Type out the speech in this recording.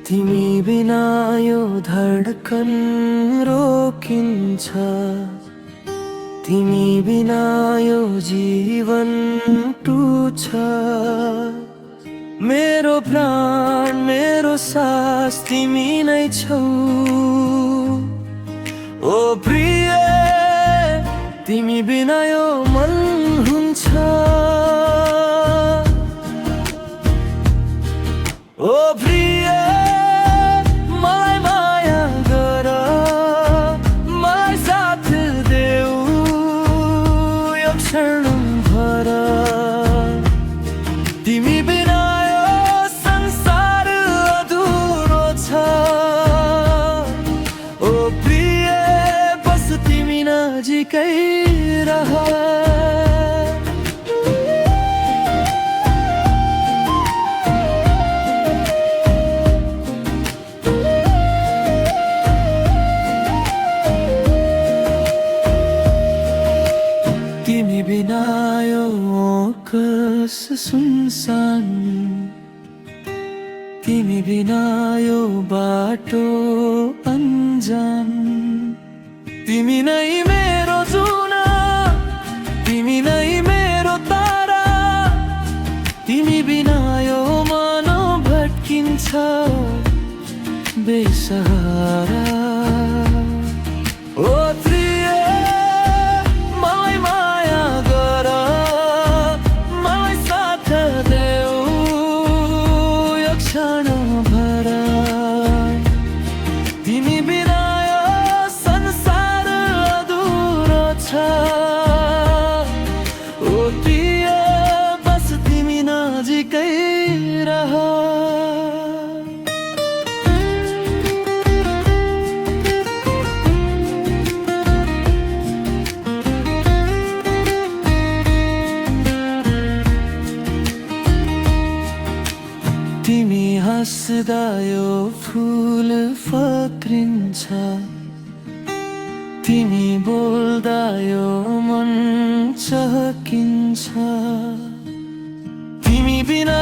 तिमी बिना यो धडकन रोकिन्छ, तिमी बिना यो जीवन टुट्छ। मेरो प्राण मेरो सास तिमी नै छौ। ओ प्रिय तिमी बिना यो मन हुन्छ। ओ प्रिय मलाई माया गर, मलाई साथ देऊ यो क्षण भर। तिमी बिना यो संसार अधुरो छ। ओ प्रिय बस तिमी नजिकै रह। तिमी बिना यो कस सुनसान, तिमी बिना यो बाटो अन्जान। तिमी नै मेरो जुना, तिमी नै मेरो तारा। तिमी बिना यो मन भट्किन्छ बेसहारा। ओ प्रिय मलाई माया गर, मलाई साथ देऊ यो क्षण भर। तिमी बिना यो संसार अधुरो छ। ओ प्रिय बस तिमी नजिकै रह। तिमी हाँस्दा यो फुल फक्रिन्छ, तिमी बोल्दा यो मन चहकिन्छ। तिमी बिना